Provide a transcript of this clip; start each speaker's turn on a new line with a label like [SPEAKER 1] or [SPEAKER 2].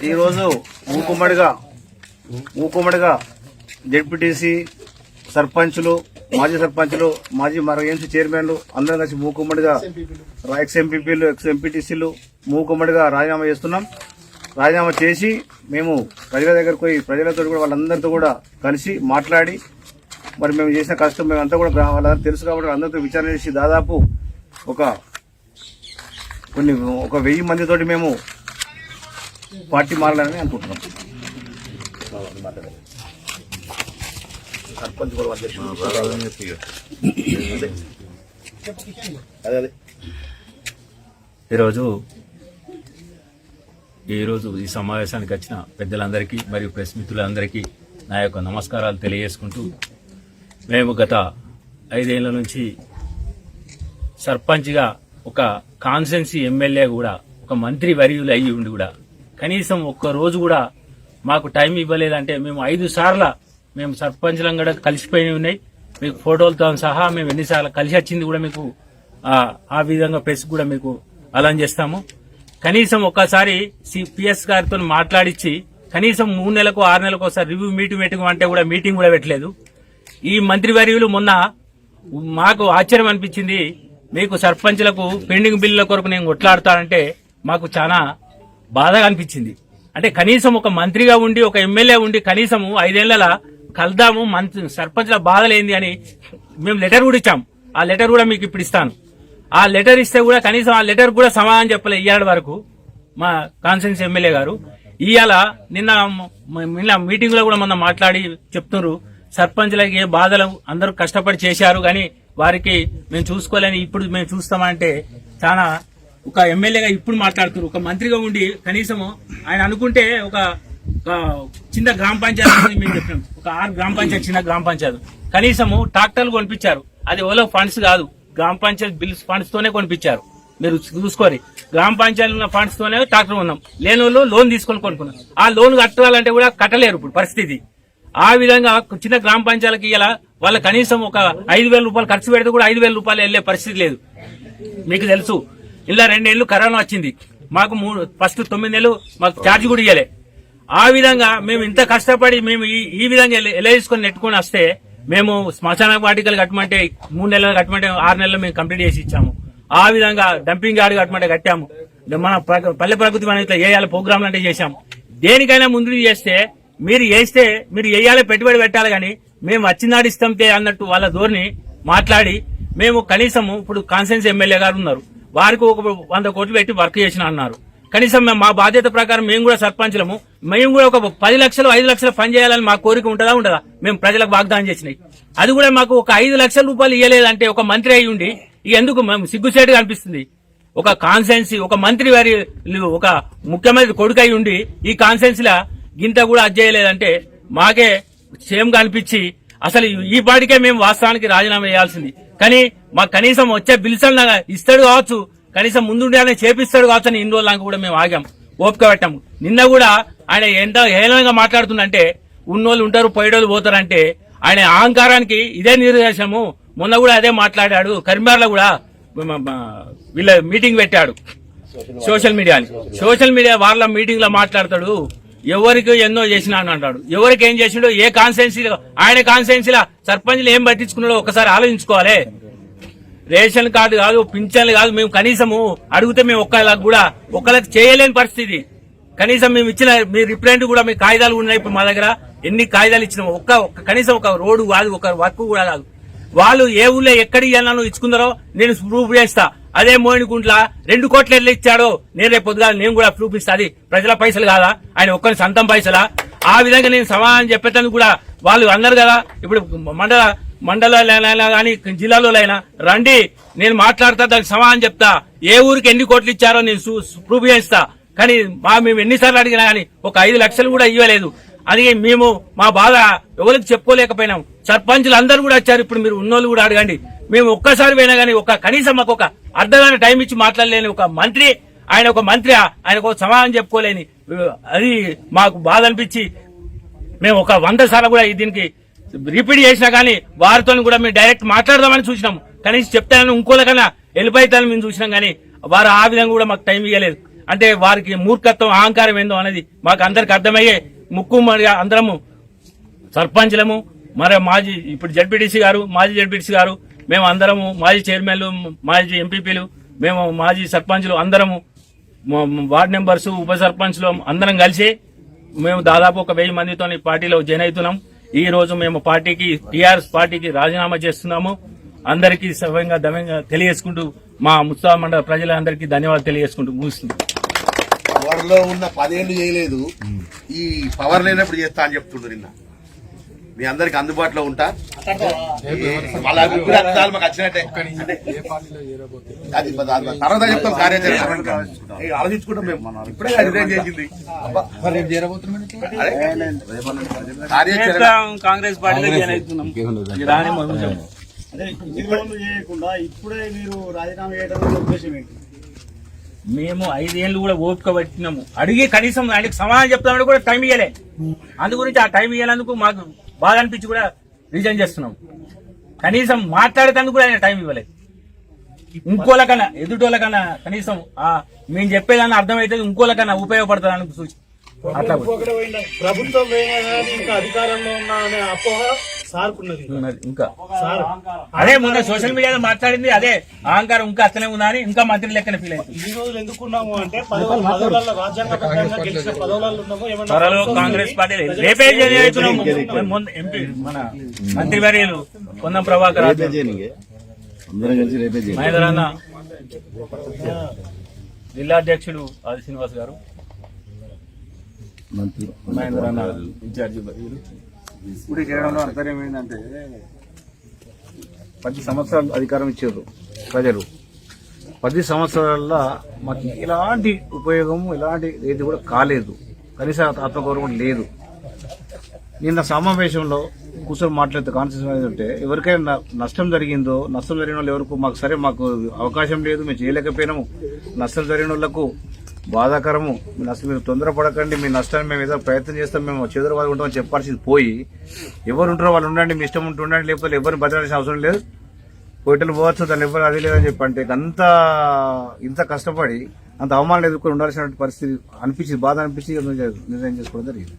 [SPEAKER 1] ఈరోజు మూకుమ్మడిగా జెడ్పీటీసీ సర్పంచులు, మాజీ సర్పంచులు, మాజీ మరగేంసి చైర్మన్లు అందరం కలిసి మూకుమ్మడిగా ఎక్స్ ఎంపీపీలు, ఎక్స్ ఎంపీటీసీలు మూకుమ్మడిగా రాజీనామా చేస్తున్నాం. రాజీనామా చేసి మేము ప్రజల దగ్గరకు పోయి ప్రజలతో కూడా వాళ్ళందరితో కూడా కలిసి మాట్లాడి మరి మేము చేసిన కష్టం మేమంతా కూడా వాళ్ళందరూ తెలుసు కాబట్టి అందరితో విచారణ చేసి దాదాపు ఒక 1000 మందితోటి మేము పార్టీ మారాలని అనుకుంటున్నాం. సర్పంచ్ కూడా
[SPEAKER 2] ఈరోజు ఈ సమావేశానికి వచ్చిన పెద్దలందరికీ మరియు ప్రెస్ మిత్రులందరికీ నా యొక్క నమస్కారాలు తెలియజేసుకుంటూ, మేము గత 5 ఏళ్ల నుంచి సర్పంచ్గా ఒక కాన్స్టిట్యున్సీ ఎమ్మెల్యే కూడా ఒక మంత్రి వర్యులు అయ్యి ఉండి కూడా కనీసం ఒక్క రోజు కూడా మాకు టైం ఇవ్వలేదంటే మేము 5 సార్లు మేము సర్పంచ్లం కూడా కలిసిపోయి ఉన్నాయి. మీకు ఫోటోలతో సహా మేము ఎన్నిసార్లు కలిసి వచ్చింది కూడా మీకు ఆ విధంగా ప్రెస్ కూడా మీకు అలాన్ చేస్తాము. కనీసం ఒక్కసారి పిఎస్ గారితో మాట్లాడించి కనీసం 3 నెలలకు 6 నెలలకు ఒకసారి రివ్యూ మీటింగ్ అంటే కూడా మీటింగ్ కూడా పెట్టలేదు. ఈ మంత్రివర్యులు మొన్న మాకు ఆశ్చర్యం అనిపించింది. మీకు సర్పంచ్లకు పెండింగ్ బిల్లుల కొరకు నేను కొట్లాడతానంటే మాకు చాలా బాధగా అనిపించింది. అంటే కనీసం ఒక మంత్రిగా ఉండి ఒక ఎమ్మెల్యే ఉండి కనీసం 5 ఏళ్ల కలుద్దాము, సర్పంచ్ల బాధలేంది అని మేము లెటర్ కూడా ఇచ్చాం. ఆ లెటర్ కూడా మీకు ఇప్పుడు ఇస్తాను. ఆ లెటర్ ఇస్తే కూడా కనీసం ఆ లెటర్ కూడా సమాధానం చెప్పలే ఇయ్యాల వరకు మా కాన్స్టిట్యున్సీ ఎమ్మెల్యే గారు. ఇవాళ నిన్న మీటింగ్ లో కూడా మొన్న మాట్లాడి చెప్తున్నారు సర్పంచ్లకి ఏ బాధలు అందరూ కష్టపడి చేశారు కానీ వారికి మేము చూసుకోలేని ఇప్పుడు మేము చూస్తామంటే చాలా ఒక ఎమ్మెల్యేగా ఇప్పుడు మాట్లాడుతున్నారు. ఒక మంత్రిగా ఉండి కనీసము ఆయన అనుకుంటే ఒక చిన్న గ్రామ పంచాయతీ మేము చెప్పినాం, ఒక 6 గ్రామ పంచాయతీ చిన్న గ్రామ పంచాయతీ కనీసము ట్రాక్టర్లు కొనిపించారు. అది ఓలో ఫండ్స్ కాదు, గ్రామ పంచాయతీ బిల్స్ ఫండ్స్ తోనే కొనిపించారు. మీరు చూసుకోరి, గ్రామ పంచాయతీ ఉన్న ఫండ్స్ తోనే ట్రాక్టర్ ఉన్నాం. లేని వాళ్ళు లోన్ తీసుకొని కొనుక్కున్నాం. ఆ లోన్ కట్టాలంటే కూడా కట్టలేరు ఇప్పుడు పరిస్థితి. ఆ విధంగా చిన్న గ్రామ పంచాయతీకి ఇలా వాళ్ళ కనీసం ఒక 5,000 రూపాయలు ఖర్చు పెడితే కూడా 5,000 రూపాయలు వెళ్లే పరిస్థితి లేదు. మీకు తెలుసు ఇలా 2 ఏళ్లు కరోనా వచ్చింది. మాకు ఫస్ట్ 9 నెలలు మాకు ఛార్జ్ కూడా ఇవ్వలే. ఆ విధంగా మేము ఇంత కష్టపడి మేము ఈ విధంగా ఎలా తీసుకొని నెట్టుకొని వస్తే మేము శ్మశాన వాటికలు కట్టమంటే 3 నెలలు కట్టమంటే 6 నెలలు మేము కంప్లీట్ చేసి ఇచ్చాము. ఆ విధంగా డంపింగ్ యార్డ్ కట్టమంటే కట్టాము. మన పల్లె ప్రకృతి మన ఇట్లా వేయాలి ప్రోగ్రాంలు అంటే చేశాము. దేనికైనా ముందు చేస్తే మీరు వేయాలి, పెట్టుబడి పెట్టాలి. కానీ మేము వచ్చినాడు ఇస్తాంతే అన్నట్టు వాళ్ళ ధోరణి మాట్లాడి మేము కనీసము ఇప్పుడు కాన్స్టిట్యున్సీ ఎమ్మెల్యే గారు ఉన్నారు, వారికి ఒక 100 కోట్లు పెట్టి వర్క్ చేసిన అన్నారు. కనీసం మా బాధ్యత ప్రకారం మేము కూడా సర్పంచ్లము, మేము కూడా ఒక 10 లక్షలు 5 లక్షలు పని చేయాలని మా కోరిక ఉండదా? మేము ప్రజలకు వాగ్దానం చేసినాయి. అది కూడా మాకు ఒక 5 లక్షల రూపాయలు ఇవ్వలేదంటే ఒక మంత్రి అయి ఉండి ఎందుకు మేము సిగ్గుసేటుగా అనిపిస్తుంది. ఒక కాన్స్టిట్యున్సీ ఒక మంత్రి వారి ఒక ముఖ్యమంత్రి కొడుకు అయి ఉండి ఈ కాన్స్టిట్యున్సీలా గింత కూడా అజ్జేయలేదంటే మాకే సేమ్గా అనిపించి అసలు ఈ పాటికే మేము వాస్తవానికి రాజీనామా చేయాల్సింది. కానీ మాకు కనీసం వచ్చే బిల్స్ ఇస్తాడు కావచ్చు, కనీసం ముందుండే చేపిస్తాడు కావచ్చు అని ఇన్ని రోజులు కూడా మేము ఆగాం, ఓపిక పెట్టాము. నిన్న కూడా ఆయన ఎంత హేళనంగా మాట్లాడుతుందంటే ఉన్నోళ్ళు ఉంటారు పోయేటోళ్ళు పోతారంటే ఆయన అహంకారానికి ఇదే నిర్దేశము. మొన్న కూడా అదే మాట్లాడాడు. కరీంనగర్లో కూడా వీళ్ళ మీటింగ్ పెట్టాడు సోషల్ మీడియా వాళ్ళ మీటింగ్ లో మాట్లాడతాడు. ఎవరికి ఎన్నో చేసినా అని అంటాడు. ఎవరికి ఏం చేసిండో ఏ కాన్స్టిట్యున్సీలో ఆయన కాన్స్టిట్యున్సీలో సర్పంచ్లు ఏం పట్టించుకున్నాడో ఒకసారి ఆలోచించుకోవాలి. రేషన్ కార్డు కాదు, పింఛన్లు కాదు, మేము కనీసము అడిగితే మేము ఒక్కళ్ళకి చేయలేని పరిస్థితి. కనీసం మేము ఇచ్చిన మీ రిప్రజెంట్ కూడా మీ కాగితాలు ఉన్నాయి. ఇప్పుడు మా దగ్గర ఎన్ని కాగితాలు ఇచ్చినాము, కనీసం ఒక రోడ్డు కాదు, ఒక వర్క్ కూడా కాదు. వాళ్ళు ఏ ఊళ్ళో ఎక్కడి ఇచ్చుకున్నారో నేను ప్రూఫ్ చేస్తా. అదే మోయినగుంట్ల 2 కోట్లు ఎట్లా ఇచ్చాడో నేను రేపు పొద్దుగా నేను కూడా ప్రూఫ్ ఇస్తా. అది ప్రజల పైసలు కాదా, ఆయన ఒక్కరి సొంతం పైసలా? ఆ విధంగా నేను సమాధానం చెప్పేటాను కూడా వాళ్ళు అన్నారు కదా. ఇప్పుడు మండలాలైనా కానీ జిల్లాలో అయినా రండి, నేను మాట్లాడతా, దానికి సమాధానం చెప్తా. ఏ ఊరికి ఎన్ని కోట్లు ఇచ్చారో నేను ప్రూఫ్ చేస్తా. కానీ మేము ఎన్నిసార్లు అడిగినా కానీ ఒక 5 లక్షలు కూడా ఇవ్వలేదు. అది మేము మా బాధ ఎవరికి చెప్పుకోలేకపోయినాం. సర్పంచులు అందరూ కూడా వచ్చారు. ఇప్పుడు మీరు ఉన్నోళ్ళు కూడా అడగండి. మేము ఒక్కసారి పోయినా కానీ కనీసం మాకు ఒక అర్ధగంట టైం ఇచ్చి మాట్లాడలేని ఒక మంత్రి, ఆయనకు సమాధానం చెప్పుకోలేని అది మాకు బాధ అనిపించి మేము ఒక 100 సార్లు కూడా దీనికి రిపీట్ చేసినా కానీ వారితో కూడా మేము డైరెక్ట్ మాట్లాడదామని చూసినాం. కనీసం చెప్తానని ఇంకోళ్ళకన్నా వెళ్ళిపోతానని మేము చూసినాం కానీ వారు ఆ విధంగా కూడా మాకు టైం ఇవ్వలేదు. అంటే వారికి మూర్ఖత్వం అహంకారం ఏందో అనేది మాకు అందరికి అర్థమయ్యే ముక్కుమ్మడిగా అందరము సర్పంచ్లము మరి మాజీ ఇప్పుడు జడ్పీటీసీ గారు మాజీ జడ్పీటీసీ గారు మేము అందరము మాజీ చైర్మన్లు మాజీ ఎంపీపీలు మేము మాజీ సర్పంచ్లు అందరము వార్డు మెంబర్స్ ఉప సర్పంచ్లు అందరం కలిసి మేము దాదాపు ఒక 1000 మందితో పార్టీలో జాయిన్ అవుతున్నాం. ఈ రోజు మేము పార్టీకి టీఆర్ఎస్ పార్టీకి రాజీనామా చేస్తున్నాము. అందరికీ సవ్యంగా దమ్యంగా తెలియజేసుకుంటూ మా ముస్తాబా మండల ప్రజలందరికీ ధన్యవాదాలు తెలియజేసుకుంటూ ముగిస్తున్నాం.
[SPEAKER 3] పవర్ లో ఉన్న 10 ఏళ్ళు చేయలేదు, ఈ పవర్ లేనప్పుడు చేస్తా అని చెప్తుండ్రు. నిన్న మీ అందరికి అందుబాటులో ఉంటా, వాళ్ళ అభిప్రాయాలు మాకు వచ్చినట్టే అది తర్వాత చెప్తాం. కార్యాచరణ ఆలోచించుకుంటాం మేము, ఇప్పుడే రిజైన్ చేసింది కార్యాచరణ.
[SPEAKER 2] కాంగ్రెస్ పార్టీలో జాయిన్ అవుతున్నాం.
[SPEAKER 4] అదే ఇన్ని రోజులు చేయకుండా ఇప్పుడే మీరు రాజీనామా చేయడం ఉద్దేశం ఏంటి?
[SPEAKER 2] మేము 5 ఏళ్ళు కూడా ఓపిక పట్టినాము. అడిగి కనీసం ఆయనకి సమాధానం చెప్తామని కూడా టైం ఇవ్వలే. అందు గురించి ఆ టైం ఇవ్వలేందుకు మాకు బాధ అనిపించి కూడా రిజైన్ చేస్తున్నాం. కనీసం మాట్లాడేందుకు కూడా ఆయన టైం ఇవ్వలేదు. ఇంకోలకన్నా ఎదుటోళ్ళకన్నా కనీసం మేము చెప్పేదాన్ని అర్థమైతే ఇంకోలకన్నా ఉపయోగపడతానికి సూచి అట్లా
[SPEAKER 4] ప్రభుత్వం ఇంకా అధికారంలో ఉన్న అనే అపోహ సార్కున్నది.
[SPEAKER 2] ఇంకా అదే మొన్న సోషల్ మీడియాలో మాట్లాడింది అదే అహంకారం ఇంకా అట్లనే ఉందా అని ఇంకా మంత్రి లెక్కన ఫీల్ అవుతుంది.
[SPEAKER 4] ఈ రోజులు ఎందుకున్నాము అంటే పదవులలో రాజ్యాంగబద్ధంగా గెలిచిన పదవులలో ఉన్నాము.
[SPEAKER 2] త్వరలో కాంగ్రెస్ పార్టీ రేపే ఎంపీ మన మంత్రివర్యులు పొన్నం ప్రభాకర్ మహేంద్రన్న జిల్లా అధ్యక్షుడు ఆది శ్రీనివాస్ గారు మహేంద్రన్న ఇన్ఛార్జి
[SPEAKER 1] ఇప్పుడు చేయడంలో అంతర్యం ఏంటంటే 10 సంవత్సరాలు అధికారం ఇచ్చారు ప్రజలు. 10 సంవత్సరాల్లో మాకు ఎలాంటి ఉపయోగం ఎలాంటి ఏది కూడా కాలేదు. కనీస ఆత్మగౌరవం లేదు. నిన్న సమావేశంలో కూర్చొని మాట్లాడితే కాన్స్టిట్యూషన్ అంటే ఎవరికైనా నష్టం జరిగిందో నష్టం జరిగిన వాళ్ళు ఎవరికి మాకు అవకాశం లేదు, మేము చేయలేకపోయినాము. నష్టం జరిగిన వాళ్లకు బాధాకరము. మీరు తొందరపడకండి, మీ నష్టాన్ని మేము ఏదో ప్రయత్నం చేస్తాం, మేము చెదురువాదు ఉంటామని చెప్పాల్సింది పోయి ఎవరు ఉంటారో వాళ్ళు ఉండండి, మీ ఇష్టం ఉంటుండండి, లేకపోతే ఎవరిని బతకాల్సిన అవసరం లేదు, పోయిటలు పోవచ్చు, దాన్ని ఎవరు అది లేదని చెప్పి అంటే ఇంత కష్టపడి అంత అవమానాలు ఎదుర్కొని ఉండాల్సిన పరిస్థితి అనిపించింది, బాధ అనిపించి నిర్ణయం చేసుకోవడం జరిగింది.